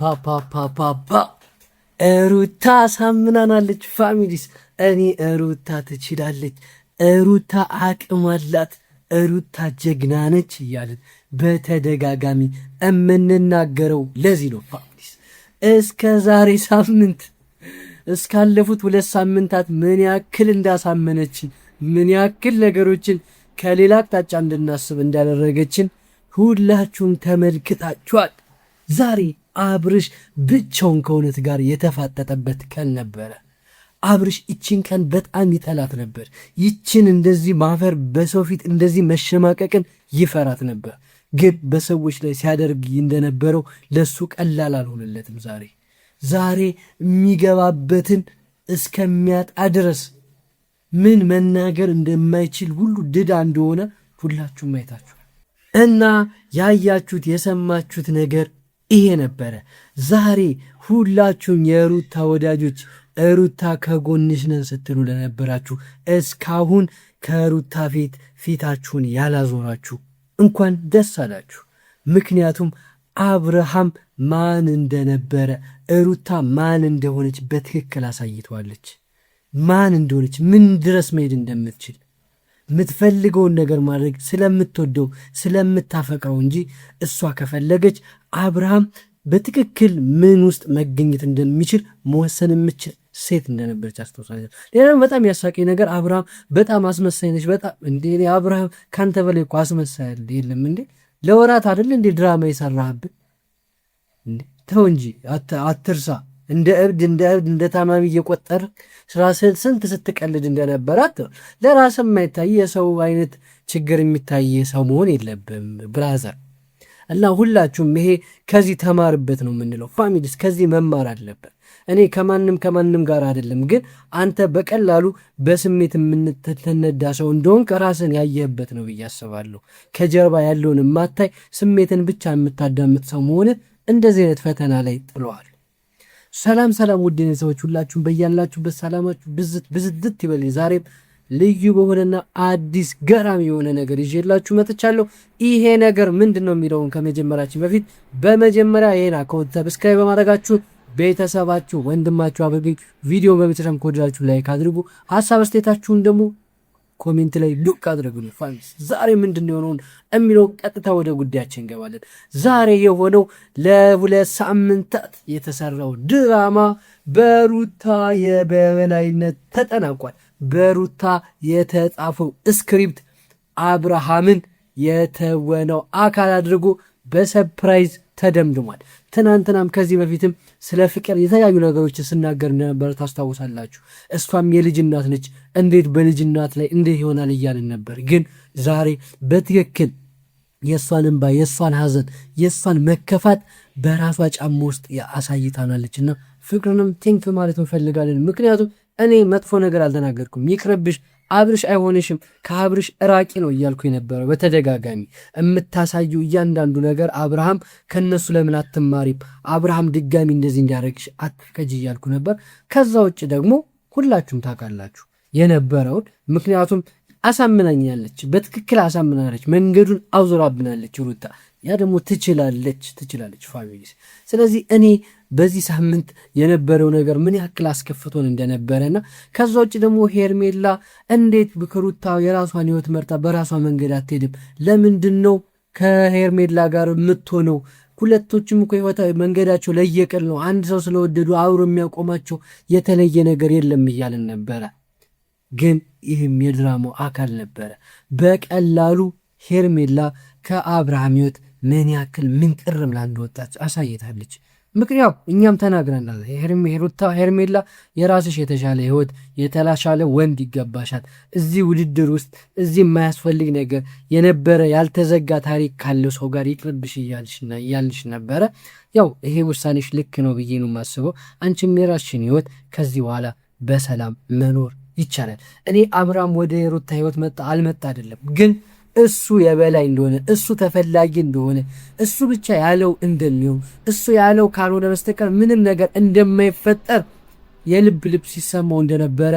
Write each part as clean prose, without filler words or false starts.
ፓፓፓፓፓ ሩታ ሳምናናለች። ፋሚሊስ እኔ ሩታ ትችላለች፣ ሩታ አቅም አላት፣ ሩታ ጀግና ነች እያልን በተደጋጋሚ የምንናገረው ለዚህ ነው። ፋሚሊስ እስከ ዛሬ ሳምንት እስካለፉት 2 ሳምንታት ምን ያክል እንዳሳመነችን ምን ያክል ነገሮችን ከሌላ አቅጣጫ እንድናስብ እንዳደረገችን ሁላችሁም ተመልክታችኋል። ዛሬ አብርሽ ብቻውን ከእውነት ጋር የተፋጠጠበት ቀን ነበረ። አብርሽ ይችን ቀን በጣም ይጠላት ነበር። ይችን እንደዚህ ማፈር፣ በሰው ፊት እንደዚህ መሸማቀቅን ይፈራት ነበር። ግን በሰዎች ላይ ሲያደርግ እንደነበረው ለሱ ቀላል አልሆነለትም። ዛሬ የሚገባበትን እስከሚያጣ ድረስ ምን መናገር እንደማይችል ሁሉ ድዳ እንደሆነ ሁላችሁም አይታችኋል። እና ያያችሁት የሰማችሁት ነገር ይሄ ነበረ። ዛሬ ሁላችሁም የሩታ ወዳጆች ሩታ ከጎንሽ ነን ስትሉ ለነበራችሁ እስካሁን ከሩታ ፊታችሁን ያላዞራችሁ እንኳን ደስ አላችሁ። ምክንያቱም አብርሃም ማን እንደነበረ ሩታ ማን እንደሆነች በትክክል አሳይተዋለች። ማን እንደሆነች ምን ድረስ መሄድ እንደምትችል የምትፈልገውን ነገር ማድረግ ስለምትወደው ስለምታፈቅረው እንጂ እሷ ከፈለገች አብርሃም በትክክል ምን ውስጥ መገኘት እንደሚችል መወሰን የምችል ሴት እንደነበረች አስተውሳለች። ሌላም በጣም ያሳቀኝ ነገር አብርሃም በጣም አስመሳይ ነች። በጣም እንዴ አብርሃም ካንተ በላይ እኮ አስመሳይ አይደል? የለም እንዴ ለወራት አይደል እንዴ ድራማ የሰራህብን እንዴ? ተው እንጂ አትርሳ። እንደ እብድ እንደ ታማሚ እየቆጠር ራስህን ስንት ስትቀልድ እንደነበራት ለራስህ የማይታይ የሰው አይነት ችግር የሚታይ ሰው መሆን የለብም ብራዘር። እና ሁላችሁም ይሄ ከዚህ ተማርበት ነው የምንለው። ፋሚሊስ ከዚህ መማር አለበት። እኔ ከማንም ጋር አይደለም፣ ግን አንተ በቀላሉ በስሜት የምትነዳ ሰው እንደሆን ከራስን ያየህበት ነው ብዬ አስባለሁ። ከጀርባ ያለውን የማታይ ስሜትን ብቻ የምታዳምጥ ሰው መሆን እንደዚህ አይነት ፈተና ላይ ጥለዋል። ሰላም ውድ ሰዎች ሁላችሁም በያላችሁበት ሰላማችሁ ብዝት ይበል። ዛሬም ልዩ በሆነና አዲስ ገራሚ የሆነ ነገር ይዤላችሁ መጥቻለሁ። ይሄ ነገር ምንድን ነው የሚለውን ከመጀመራችን በፊት በመጀመሪያ ይሄን አካውንት ሰብስክራይብ በማድረጋችሁ ቤተሰባችሁ ወንድማችሁ አበቤ ቪዲዮ በመጨረሻም ከወደዳችሁ ላይክ አድርጉ። ሀሳብ አስተያየታችሁን ደግሞ ኮሜንት ላይ ዱቅ አድርጉልኝ። ፋሚሊስ ዛሬ ምንድን ነው የሆነውን የሚለው ቀጥታ ወደ ጉዳያችን እንገባለን። ዛሬ የሆነው ለ2 ሳምንታት የተሰራው ድራማ በሩታ የበላይነት ተጠናቋል። በሩታ የተጻፈው ስክሪፕት አብርሃምን የተወነው አካል አድርጎ በሰርፕራይዝ ተደምድሟል። ትናንትናም ከዚህ በፊትም ስለ ፍቅር የተለያዩ ነገሮችን ስናገር እንደነበረ ታስታውሳላችሁ። እሷም የልጅ እናት ነች፣ እንዴት በልጅ እናት ላይ እንዴት ይሆናል እያልን ነበር። ግን ዛሬ በትክክል የእሷን እንባ፣ የእሷን ሐዘን፣ የእሷን መከፋት በራሷ ጫማ ውስጥ አሳይታናለችና ፍቅርንም ቴንክ ማለት እንፈልጋለን። ምክንያቱም እኔ መጥፎ ነገር አልተናገርኩም። ይቅርብሽ፣ አብርሽ አይሆንሽም፣ ከአብርሽ እራቂ ነው እያልኩ የነበረው በተደጋጋሚ። የምታሳዩ እያንዳንዱ ነገር አብርሃም ከነሱ ለምን አትማሪም፣ አብርሃም ድጋሚ እንደዚህ እንዲያደርግሽ አትፍቀጅ እያልኩ ነበር። ከዛ ውጭ ደግሞ ሁላችሁም ታውቃላችሁ የነበረውን። ምክንያቱም አሳምናኛለች፣ በትክክል አሳምናለች፣ መንገዱን አውዞራብናለች ሩታ። ያ ደግሞ ትችላለች ፋሚሊስ። ስለዚህ እኔ በዚህ ሳምንት የነበረው ነገር ምን ያክል አስከፍቶን እንደነበረና ከዛ ውጭ ደግሞ ሄርሜላ እንዴት ከሩታ የራሷን ህይወት መርጣ በራሷ መንገድ አትሄድም? ለምንድን ነው ከሄርሜላ ጋር የምትሆነው? ሁለቶችም እኮ ህይወት መንገዳቸው ለየቅል ነው። አንድ ሰው ስለወደዱ አብሮ የሚያቆማቸው የተለየ ነገር የለም እያልን ነበረ። ግን ይህም የድራማው አካል ነበረ። በቀላሉ ሄርሜላ ከአብርሃም ህይወት ምን ያክል ምን ቅርም ላንደወጣች አሳይታለች። ምክንያቱ እኛም ተናግረናል። ሄርሜላ የራስሽ የተሻለ ህይወት የተሻለ ወንድ ይገባሻል። እዚህ ውድድር ውስጥ እዚህ የማያስፈልግ ነገር የነበረ ያልተዘጋ ታሪክ ካለው ሰው ጋር ይቅርብሽ እያልሽ ነበረ። ያው ይሄ ውሳኔሽ ልክ ነው ብዬ ነው የማስበው። አንቺም የራስሽን ህይወት ከዚህ በኋላ በሰላም መኖር ይቻላል። እኔ አብርሃም ወደ ሩታ ህይወት መጣ አልመጣ አይደለም፣ ግን እሱ የበላይ እንደሆነ እሱ ተፈላጊ እንደሆነ እሱ ብቻ ያለው እንደሚሆን እሱ ያለው ካልሆነ በስተቀር ምንም ነገር እንደማይፈጠር የልብ ሲሰማው እንደነበረ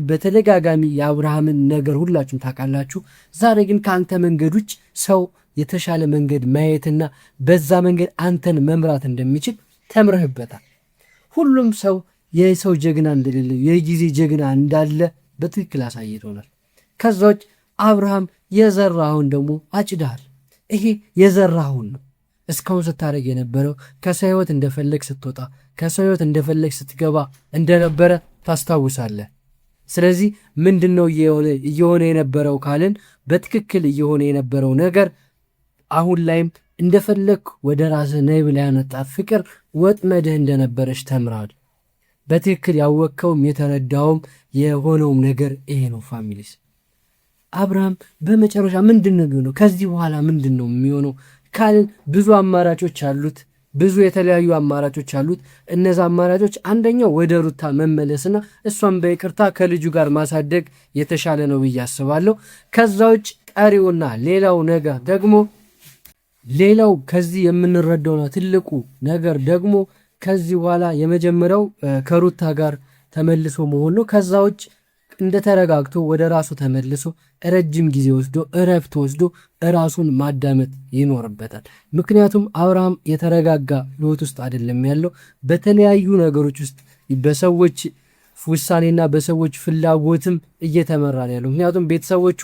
በተደጋጋሚ የአብርሃምን ነገር ሁላችሁም ታውቃላችሁ። ዛሬ ግን ከአንተ መንገድ ውጭ ሰው የተሻለ መንገድ ማየትና በዛ መንገድ አንተን መምራት እንደሚችል ተምረህበታል። ሁሉም ሰው የሰው ጀግና እንደሌለ የጊዜ ጀግና እንዳለ በትክክል አሳይቶናል። ከዛዎች አብርሃም የዘራኸውን ደግሞ አጭዳሃል። ይሄ የዘራኸውን ነው እስካሁን ስታደርግ የነበረው። ከሰው ሕይወት እንደፈለግ ስትወጣ፣ ከሰው ሕይወት እንደፈለግ ስትገባ እንደነበረ ታስታውሳለህ። ስለዚህ ምንድን ነው እየሆነ የነበረው ካልን በትክክል እየሆነ የነበረው ነገር አሁን ላይም እንደፈለግ ወደ ራስህ ነይ ብላ ያመጣት ፍቅር ወጥመድህ እንደነበረች ተምራል። በትክክል ያወቅከውም የተረዳውም የሆነውም ነገር ይሄ ነው። ፋሚሊስ አብርሃም በመጨረሻ ምንድን ነው የሚሆነው? ከዚህ በኋላ ምንድን ነው የሚሆነው ካልን ብዙ አማራጮች አሉት። ብዙ የተለያዩ አማራጮች አሉት። እነዚ አማራጮች አንደኛው ወደ ሩታ መመለስና እሷን በይቅርታ ከልጁ ጋር ማሳደግ የተሻለ ነው ብዬ አስባለሁ። ከዛ ውጭ ቀሪውና ሌላው ነገር ደግሞ ሌላው ከዚህ የምንረዳውና ትልቁ ነገር ደግሞ ከዚህ በኋላ የመጀመሪያው ከሩታ ጋር ተመልሶ መሆን ነው። ከዛ ውጭ እንደተረጋግቶ ወደ ራሱ ተመልሶ ረጅም ጊዜ ወስዶ እረፍት ወስዶ ራሱን ማዳመጥ ይኖርበታል። ምክንያቱም አብርሃም የተረጋጋ ህይወት ውስጥ አይደለም ያለው፣ በተለያዩ ነገሮች ውስጥ በሰዎች ውሳኔና በሰዎች ፍላጎትም እየተመራ ነው ያለው። ምክንያቱም ቤተሰቦቹ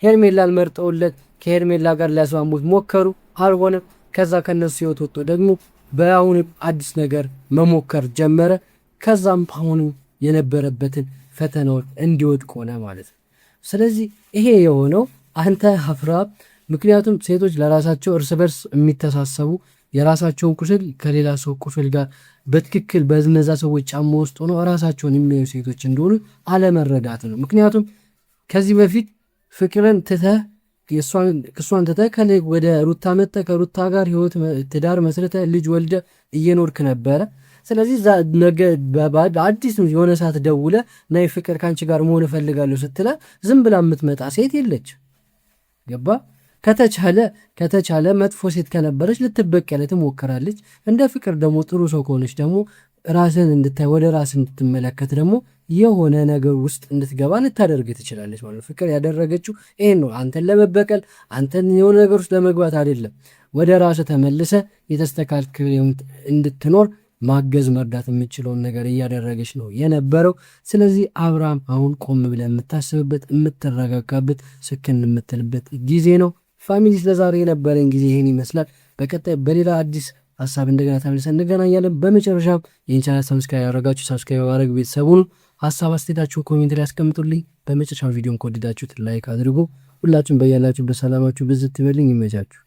ሄርሜላን መርጠውለት ከሄርሜላ ጋር ሊያስማሙት ሞከሩ፣ አልሆነም። ከዛ ከነሱ ህይወት ወጥቶ ደግሞ በአሁን አዲስ ነገር መሞከር ጀመረ። ከዛም አሁን የነበረበትን ፈተናዎች እንዲወድቅ ሆነ ማለት ነው። ስለዚህ ይሄ የሆነው አንተ አብርሃም፣ ምክንያቱም ሴቶች ለራሳቸው እርስ በርስ የሚተሳሰቡ የራሳቸውን ቁስል ከሌላ ሰው ቁስል ጋር በትክክል በነዛ ሰዎች ጫማ ውስጥ ሆነው ራሳቸውን የሚያዩ ሴቶች እንደሆኑ አለመረዳት ነው። ምክንያቱም ከዚህ በፊት ፍቅርን ትተህ እሷን ትተህ ወደ ሩታ መጥተህ ከሩታ ጋር ህይወት ትዳር መስርተህ ልጅ ወልደህ እየኖርክ ነበረ። ስለዚህ ነገ አዲስ የሆነ ሰዓት ደውለ ናይ ፍቅር ካንቺ ጋር መሆን እፈልጋለሁ ስትለ ዝም ብላ የምትመጣ ሴት የለች። ገባ? ከተቻለ መጥፎ ሴት ከነበረች ልትበቀለ ትሞክራለች። እንደ ፍቅር ደግሞ ጥሩ ሰው ከሆነች ደግሞ ራስን እንድታይ ወደ ራስ እንድትመለከት ደግሞ የሆነ ነገር ውስጥ እንድትገባ ልታደርግ ትችላለች ማለት። ፍቅር ያደረገችው ይሄን ነው። አንተን ለመበቀል አንተን የሆነ ነገር ውስጥ ለመግባት አይደለም። ወደ ራስ ተመልሰ የተስተካከለ እንድትኖር ማገዝ መርዳት የምችለውን ነገር እያደረገች ነው የነበረው። ስለዚህ አብርሃም አሁን ቆም ብለህ የምታስብበት የምትረጋጋበት ስክን የምትልበት ጊዜ ነው። ፋሚሊ ስለዛሬ የነበረን ጊዜ ይህን ይመስላል። በቀጣይ በሌላ አዲስ ሀሳብ እንደገና ተመልሰን እንገናኛለን። በመጨረሻም ይህን ቻናል ሰብስክራይብ ያደረጋችሁ ሰብስክራይብ በማድረግ ቤተሰቡን ሀሳብ አስተያየታችሁን ኮሜንት ላይ ያስቀምጡልኝ። በመጨረሻው ቪዲዮን ከወደዳችሁት ላይክ አድርጉ። ሁላችሁም በያላችሁ በሰላማችሁ ብዝት ይበልኝ። ይመቻችሁ።